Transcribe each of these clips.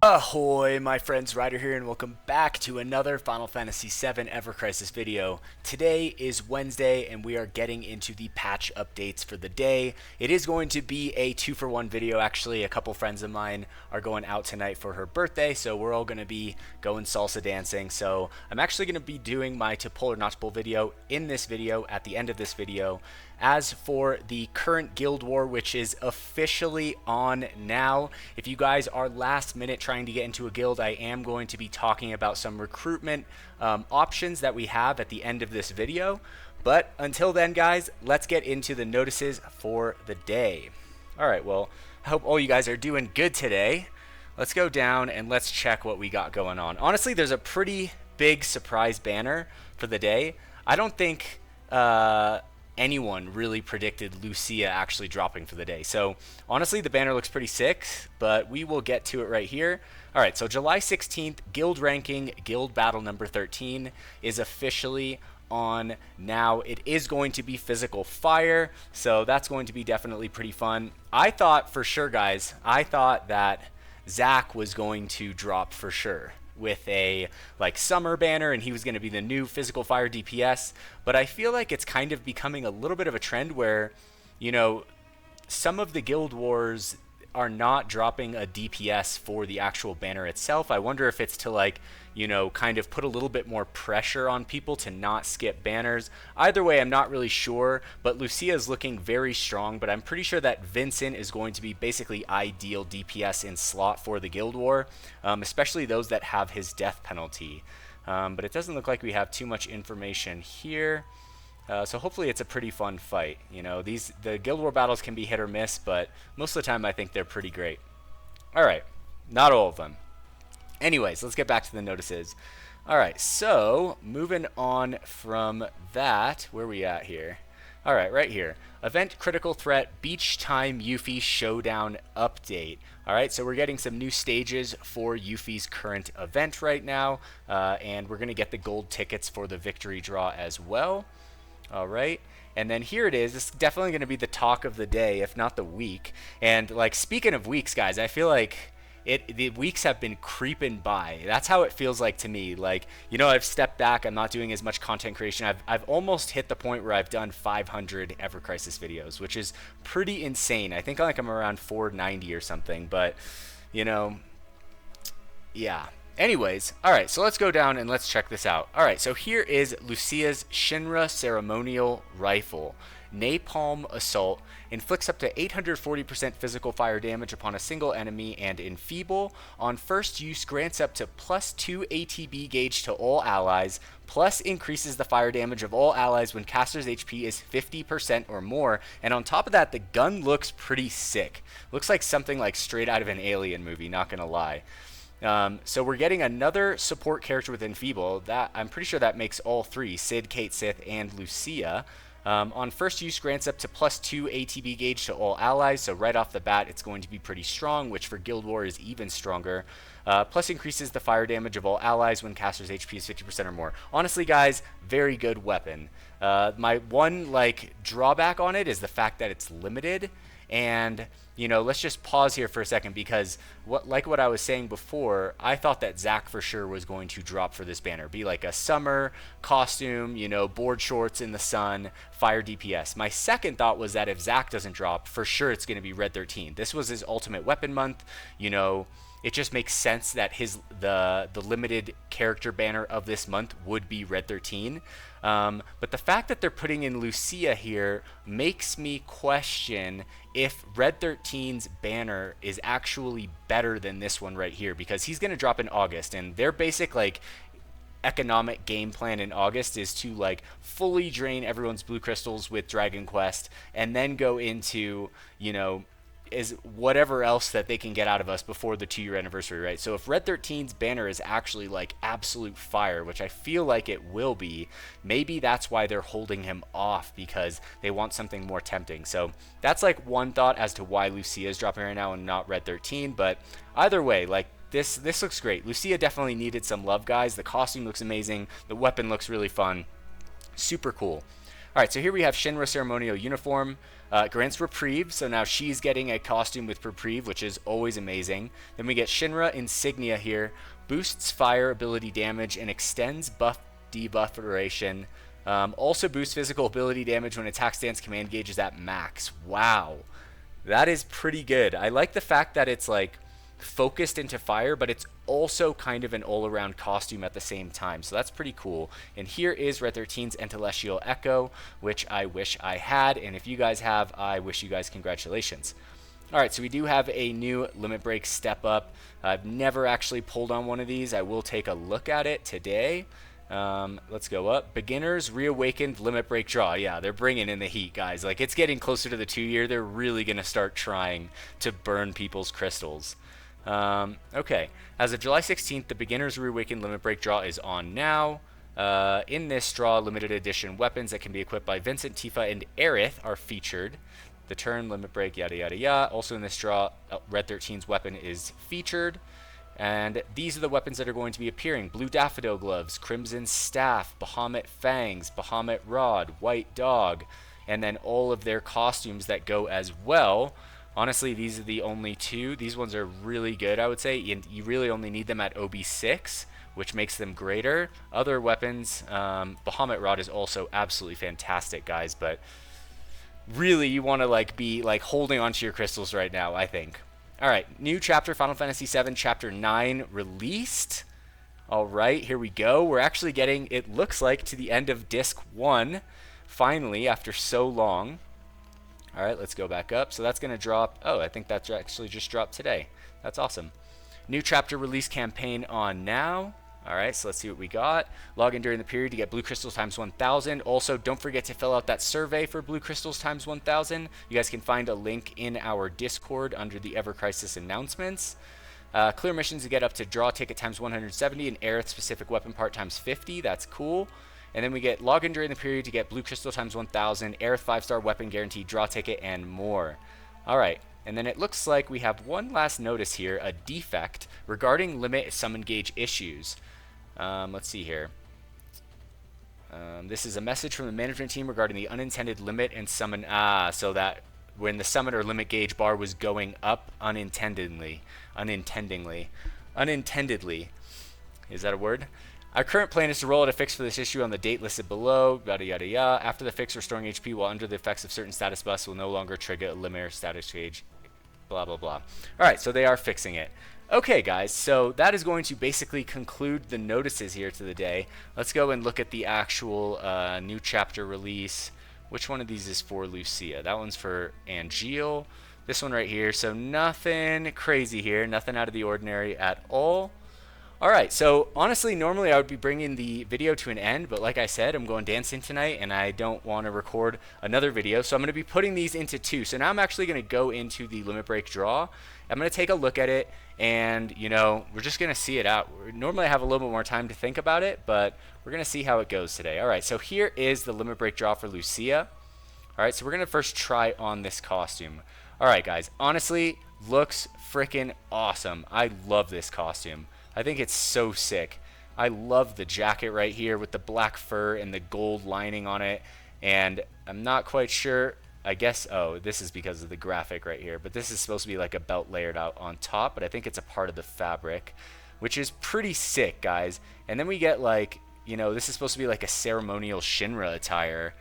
Ahoy, my friends, Ryder here, and welcome back to another Final Fantasy VII Ever Crisis video. Today is Wednesday, and we are getting into the patch updates for the day. It is going to be a 2-for-1 video. Actually, a couple friends of mine are going out tonight for her birthday, so we're all going to be going salsa dancing. So I'm actually going to be doing my to pull or not to pull video in this video at the end of this video. As for the current Guild War, which is officially on now, if you guys are last minute trying to get into a guild, I am going to be talking about some recruitment options that we have at the end of this video. But until then, guys, let's get into the notices for the day. Alright, well, I hope all you guys are doing good today. Let's go down and let's check what we got going on. Honestly, there's a pretty big surprise banner for the day. I don't think anyone really predicted Lucia actually dropping for the day. So honestly, the banner looks pretty sick, but we will get to it right here. All right, so July 16th, guild ranking, guild battle number 13 is officially on now. It is going to be physical fire, so that's going to be definitely pretty fun. I thought for sure, guys, I thought that Zach was going to drop for sure with a like summer banner, and he was going to be the new physical fire DPS. But I feel like it's kind of becoming a little bit of a trend where, you know, some of the guild wars are not dropping a DPS for the actual banner itself. I wonder if it's to, like, you know, kind of put a little bit more pressure on people to not skip banners. Either way, I'm not really sure, but Lucia is looking very strong, but I'm pretty sure that Vincent is going to be basically ideal DPS in slot for the Guild War, especially those that have his death penalty. But it doesn't look like we have too much information here. So hopefully it's a pretty fun fight. You know, the Guild War battles can be hit or miss, but most of the time I think they're pretty great. Alright, not all of them. Anyways, let's get back to the notices. Alright, so moving on from that, where are we at here? Alright, right here. Event Critical Threat Beach Time Yuffie Showdown Update. Alright, so we're getting some new stages for Yuffie's current event right now, and we're going to get the gold tickets for the victory draw as well. Alright, and then here it is. It's definitely going to be the talk of the day, if not the week. And, like, speaking of weeks, guys, I feel like the weeks have been creeping by. That's how it feels like to me. Like, you know, I've stepped back. I'm not doing as much content creation. I've almost hit the point where I've done 500 Ever Crisis videos, which is pretty insane. I think like I'm around 490 or something, but, you know, yeah. Anyways, alright, so let's go down and let's check this out. Alright, so here is Lucia's Shinra Ceremonial Rifle. Napalm Assault inflicts up to 840% physical fire damage upon a single enemy and enfeeble. On first use, grants up to +2 ATB gauge to all allies, plus increases the fire damage of all allies when caster's HP is 50% or more. And on top of that, the gun looks pretty sick. Looks like something like straight out of an Alien movie, not gonna lie. So we're getting another support character with Enfeeble. That I'm pretty sure that makes all three, Sid, Kate Sith, and Lucia. On first use, grants up to +2 ATB gauge to all allies, so right off the bat it's going to be pretty strong, which for Guild War is even stronger. Plus increases the fire damage of all allies when caster's HP is 50% or more. Honestly, guys, very good weapon. My one, like, drawback on it is the fact that it's limited. And, you know, let's just pause here for a second, because like what I was saying before, I thought that Zach for sure was going to drop for this banner. Be like a summer costume, you know, board shorts in the sun, fire DPS. My second thought was that if Zach doesn't drop, for sure it's going to be Red XIII. This was his ultimate weapon month, you know. It just makes sense that the limited character banner of this month would be Red XIII. But the fact that they're putting in Lucia here makes me question if Red XIII's banner is actually better than this one right here, because he's going to drop in August, and their basic, like, economic game plan in August is to, like, fully drain everyone's blue crystals with Dragon Quest and then go into, you know, is whatever else that they can get out of us before the 2-year anniversary, right? So if Red XIII's banner is actually like absolute fire, which I feel like it will be, maybe that's why they're holding him off, because they want something more tempting. So that's like one thought as to why Lucia is dropping right now and not Red XIII. But either way, like, this looks great. Lucia definitely needed some love, guys. The costume looks amazing. The weapon looks really fun. Super cool. All right, so here we have Shinra Ceremonial Uniform. Grants Reprieve, so now she's getting a costume with Reprieve, which is always amazing. Then we get Shinra Insignia here. Boosts fire ability damage and extends buff debuff duration. Also boosts physical ability damage when attack stance command gauge is at max. Wow. That is pretty good. I like the fact that it's like focused into fire, but it's also kind of an all-around costume at the same time, so that's pretty cool. And here is Red XIII's Entelestial Echo, which I wish I had, and if you guys have, I wish you guys congratulations. Alright, so we do have a new Limit Break step up. I've never actually pulled on one of these. I will take a look at it today. Let's go up. Beginners Reawakened Limit Break Draw. Yeah, they're bringing in the heat, guys. Like, it's getting closer to the 2-year. They're really going to start trying to burn people's crystals. Okay, as of July 16th, the Beginner's Reawakened Limit Break Draw is on now. In this draw, limited edition weapons that can be equipped by Vincent, Tifa, and Aerith are featured. The turn, Limit Break, yada yada yada. Also in this draw, Red XIII's weapon is featured. And these are the weapons that are going to be appearing. Blue Daffodil Gloves, Crimson Staff, Bahamut Fangs, Bahamut Rod, White Dog, and then all of their costumes that go as well. Honestly, these are the only two. These ones are really good, I would say. You really only need them at OB6, which makes them greater. Other weapons, Bahamut Rod is also absolutely fantastic, guys, but really you want to be holding onto your crystals right now, I think. All right, new chapter, Final Fantasy VII Chapter 9 released. All right, here we go. We're actually getting, it looks like, to the end of Disc 1, finally, after so long. All right, let's go back up. So that's going to drop. Oh, I think that's actually just dropped today. That's awesome. New chapter release campaign on now. All right, so let's see what we got. Log in during the period to get blue crystals times 1,000. Also, don't forget to fill out that survey for blue crystals times 1,000. You guys can find a link in our Discord under the Ever Crisis announcements. Clear missions to get up to draw ticket times 170 and Aerith specific weapon part times 50. That's cool. And then we get login during the period to get blue crystal times 1,000, Aerith 5-star weapon guaranteed draw ticket, and more. All right, and then it looks like we have one last notice here, a defect regarding limit summon gauge issues. Let's see here. This is a message from the management team regarding the unintended limit and summon. So that when the summon or limit gauge bar was going up unintendedly. Is that a word? Our current plan is to roll out a fix for this issue on the date listed below, yada yada yada. After the fix, restoring HP while under the effects of certain status buffs will no longer trigger a limit or status gauge, blah blah blah. Alright, so they are fixing it. Okay guys, so that is going to basically conclude the notices here to the day. Let's go and look at the actual new chapter release. Which one of these is for Lucia? That one's for Angel. This one right here, so nothing crazy here, nothing out of the ordinary at all. Alright, so honestly, normally I would be bringing the video to an end, but like I said, I'm going dancing tonight, and I don't want to record another video, so I'm going to be putting these into two. So now I'm actually going to go into the Limit Break draw. I'm going to take a look at it, and, you know, we're just going to see it out. Normally I have a little bit more time to think about it, but we're going to see how it goes today. Alright, so here is the Limit Break draw for Lucia. Alright, so we're going to first try on this costume. Alright, guys, honestly, looks freaking awesome. I love this costume. I think it's so sick. I love the jacket right here with the black fur and the gold lining on it. And I'm not quite sure. I guess, oh, this is because of the graphic right here. But this is supposed to be like a belt layered out on top. But I think it's a part of the fabric, which is pretty sick, guys. And then we get like, you know, this is supposed to be like a ceremonial Shinra attire.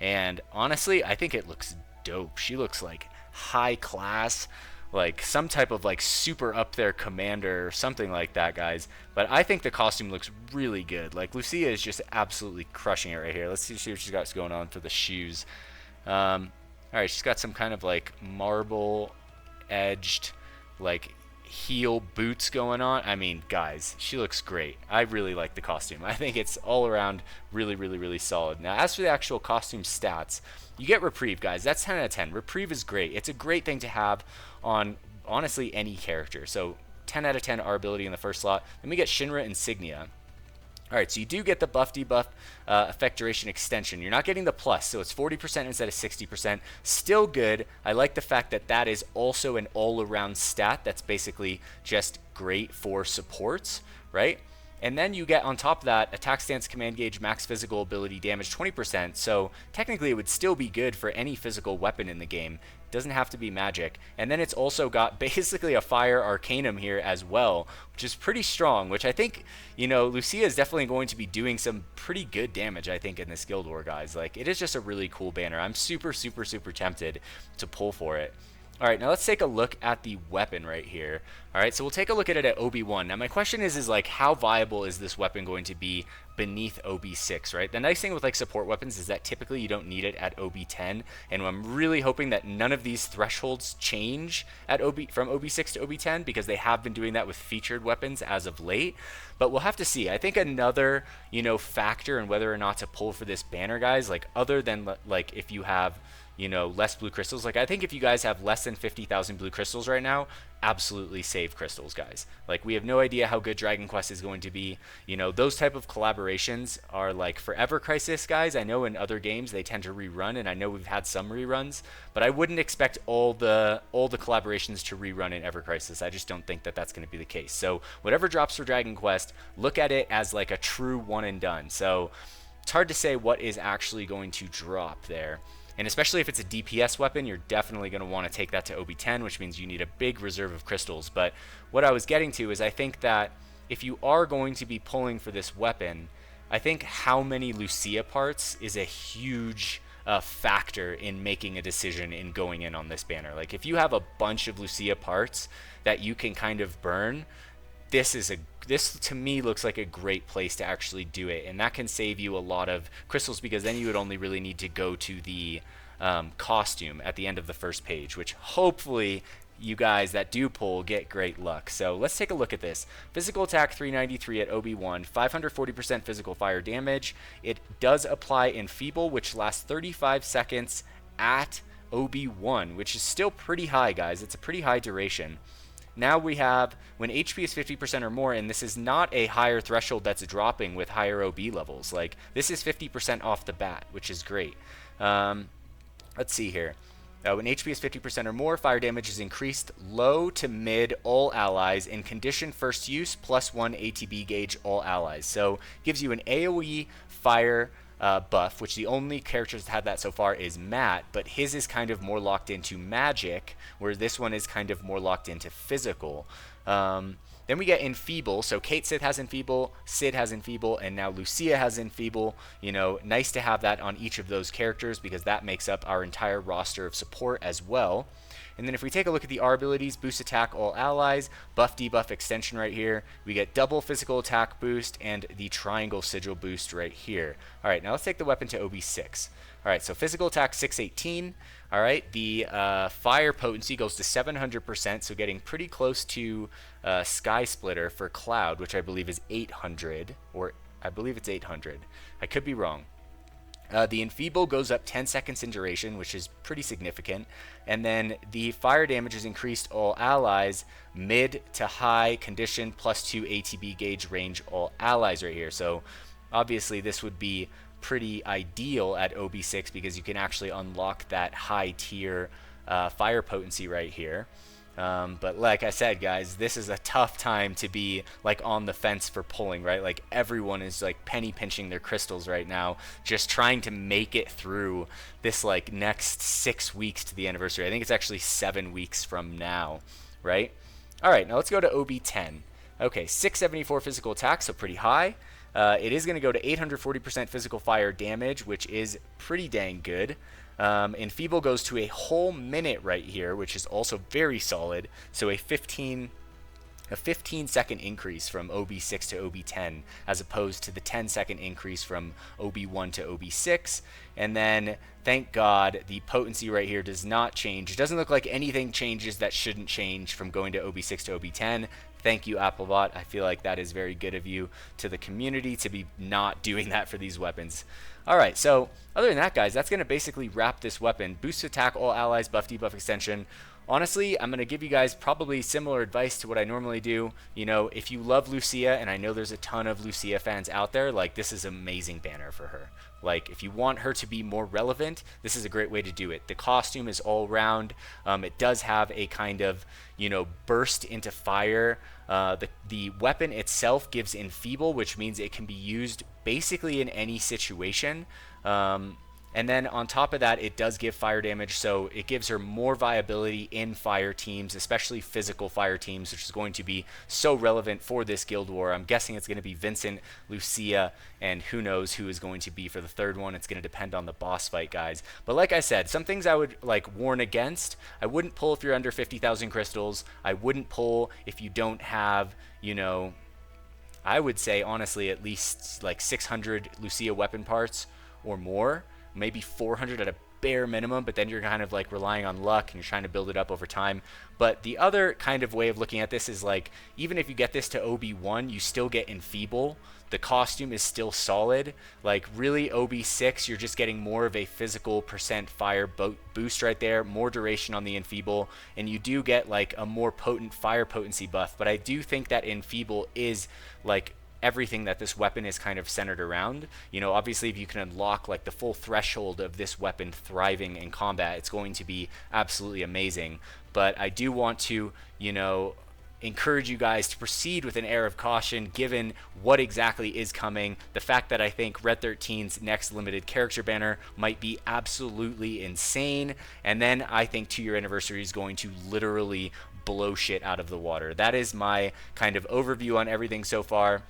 And honestly, I think it looks dope. She looks like high class. Like some type of like super up there commander or something like that, guys. But I think the costume looks really good. Like Lucia is just absolutely crushing it right here. Let's see what she's got going on for the shoes. Alright, she's got some kind of like marble edged like heel boots going on. I mean, guys, she looks great. I really like the costume. I think it's all around really, really, really solid. Now, as for the actual costume stats, you get Reprieve, guys. That's 10 out of 10. Reprieve is great. It's a great thing to have on, honestly, any character. So 10 out of 10 our ability in the first slot. Then we get Shinra Insignia. Alright, so you do get the buff debuff effect duration extension. You're not getting the plus, so it's 40% instead of 60%. Still good. I like the fact that that is also an all-around stat that's basically just great for supports, right? And then you get on top of that attack stance, command gauge, max physical ability damage 20%. So technically it would still be good for any physical weapon in the game. It doesn't have to be magic. And then it's also got basically a fire arcanum here as well, which is pretty strong, which I think, you know, Lucia is definitely going to be doing some pretty good damage, I think, in this Guild War, guys. Like, it is just a really cool banner. I'm super, super, super tempted to pull for it. All right, now let's take a look at the weapon right here. All right, so we'll take a look at it at OB1. Now my question is like, how viable is this weapon going to be beneath OB6, right? The nice thing with like support weapons is that typically you don't need it at OB10, and I'm really hoping that none of these thresholds change at from OB6 to OB10, because they have been doing that with featured weapons as of late. But we'll have to see. I think another, you know, factor in whether or not to pull for this banner, guys, like other than like if you have, you know, less blue crystals. Like, I think if you guys have less than 50,000 blue crystals right now, absolutely save crystals, guys. Like, we have no idea how good Dragon Quest is going to be. You know, those type of collaborations are like Forever Crisis, guys. I know in other games they tend to rerun, and I know we've had some reruns, but I wouldn't expect all the collaborations to rerun in Ever Crisis. I just don't think that that's going to be the case. So whatever drops for Dragon Quest, look at it as like a true one and done. So it's hard to say what is actually going to drop there. And especially if it's a DPS weapon, you're definitely going to want to take that to OB10, which means you need a big reserve of crystals. But what I was getting to is I think that if you are going to be pulling for this weapon, I think how many Lucia parts is a huge factor in making a decision in going in on this banner. Like, if you have a bunch of Lucia parts that you can kind of burn, this to me looks like a great place to actually do it, and that can save you a lot of crystals, because then you would only really need to go to the costume at the end of the first page, which hopefully you guys that do pull get great luck. So let's take a look at this. Physical attack 393 at OB1, 540% physical fire damage. It does apply Enfeeble, which lasts 35 seconds at OB1, which is still pretty high, guys. It's a pretty high duration. Now we have when HP is 50% or more, and this is not a higher threshold that's dropping with higher OB levels. Like, this is 50% off the bat, which is great. Let's see here. When HP is 50% or more, fire damage is increased low to mid all allies in condition first use +1 ATB gauge all allies. So gives you an AoE fire buff, which the only characters that had that so far is Matt, but his is kind of more locked into magic, where this one is kind of more locked into physical. Then we get Enfeeble, so Kate Sith has Enfeeble, Sid has Enfeeble, and now Lucia has Enfeeble. You know, nice to have that on each of those characters, because that makes up our entire roster of support as well. And then if we take a look at the R abilities, boost attack all allies, buff debuff extension right here, we get double physical attack boost and the triangle sigil boost right here. All right, now let's take the weapon to OB6. All right, so physical attack 618. All right, the fire potency goes to 700%, so getting pretty close to Sky Splitter for Cloud, which I believe is 800, or I believe it's 800. I could be wrong. The Enfeeble goes up 10 seconds in duration, which is pretty significant. And then the fire damage is increased all allies, mid to high condition, +2 ATB gauge range all allies right here. So obviously this would be pretty ideal at OB6, because you can actually unlock that high tier fire potency right here. But like I said, guys, this is a tough time to be like on the fence for pulling, right? Like, everyone is like penny pinching their crystals right now, just trying to make it through this like next 6 weeks to the anniversary. I think it's actually 7 weeks from now, right? All right, now let's go to OB10. Okay, 674 physical attack, so pretty high. It is going to go to 840% physical fire damage, which is pretty dang good. Enfeeble goes to a whole minute right here, which is also very solid. So a 15 second increase from OB6 to OB10, as opposed to the 10-second increase from OB1 to OB6. And then, thank God, the potency right here does not change. It doesn't look like anything changes that shouldn't change from going to OB6 to OB10. Thank you, Applebot. I feel like that is very good of you to the community to be not doing that for these weapons. All right, so other than that, guys, that's going to basically wrap this weapon. Boost attack all allies, buff debuff extension, honestly, I'm going to give you guys probably similar advice to what I normally do. You know, if you love Lucia, and I know there's a ton of Lucia fans out there, like, this is an amazing banner for her. Like, if you want her to be more relevant, this is a great way to do it. The costume is all round. It does have a kind of, you know, burst into fire. The weapon itself gives enfeeble, which means it can be used basically in any situation. And then on top of that, it does give fire damage, so it gives her more viability in fire teams, especially physical fire teams, which is going to be so relevant for this guild war. I'm guessing it's going to be Vincent, Lucia, and who knows who is going to be for the third one. It's going to depend on the boss fight, guys. But like I said, some things I would like warn against. I wouldn't pull if you're under 50,000 crystals. I wouldn't pull if you don't have, you know, I would say honestly at least like 600 Lucia weapon parts or more. Maybe 400 at a bare minimum, but then you're kind of like relying on luck and you're trying to build it up over time. But the other kind of way of looking at this is like, even if you get this to OB1, you still get enfeeble. The costume is still solid. Like really OB6, you're just getting more of a physical percent fire boost right there, more duration on the enfeeble, and you do get like a more potent fire potency buff. But I do think that enfeeble is like everything that this weapon is kind of centered around. You know, obviously if you can unlock like the full threshold of this weapon thriving in combat, it's going to be absolutely amazing. But I do want to, you know, encourage you guys to proceed with an air of caution given what exactly is coming. The fact that I think Red XIII's next limited character banner might be absolutely insane, and then I think 2-year anniversary is going to literally blow shit out of the water. That is my kind of overview on everything so far.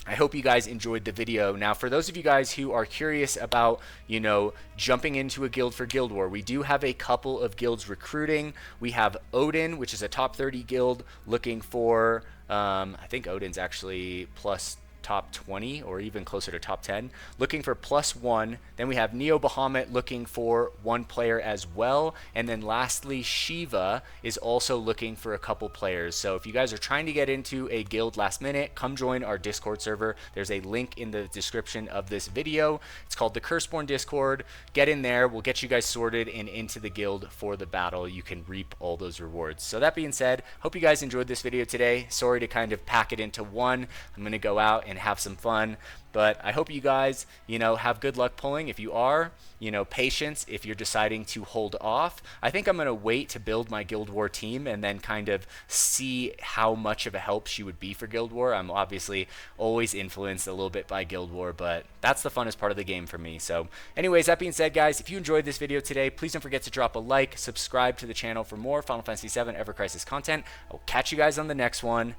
I hope you guys enjoyed the video. Now, for those of you guys who are curious about, you know, jumping into a guild for Guild War, we do have a couple of guilds recruiting. We have Odin, which is a top 30 guild looking for, I think Odin's actually plus top 20 or even closer to top 10, looking for +1. Then we have Neo Bahamut looking for 1 player as well. And then lastly, Shiva is also looking for a couple players. So if you guys are trying to get into a guild last minute, come join our Discord server. There's a link in the description of this video. It's called the Curseborn Discord. Get in there. We'll get you guys sorted and into the guild for the battle. You can reap all those rewards. So that being said, hope you guys enjoyed this video today. Sorry to kind of pack it into one. I'm going to go out and have some fun, but I hope you guys, you know, have good luck pulling. If you are, you know, patience if you're deciding to hold off. I think I'm going to wait to build my Guild War team and then kind of see how much of a help she would be for Guild War. I'm obviously always influenced a little bit by Guild War, but that's the funnest part of the game for me. So anyways, that being said, guys, if you enjoyed this video today, please don't forget to drop a like, subscribe to the channel for more Final Fantasy VII Ever Crisis content. I'll catch you guys on the next one.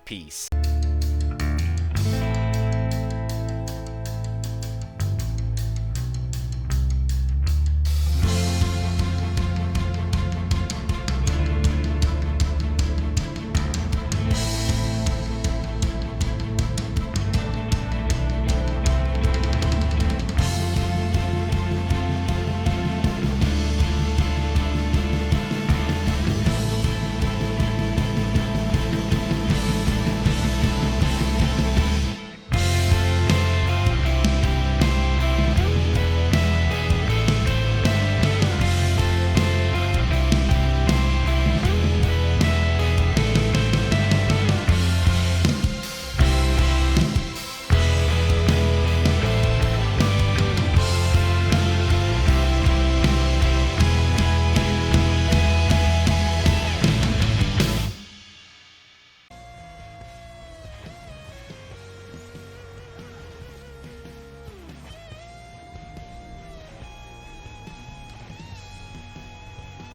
Peace.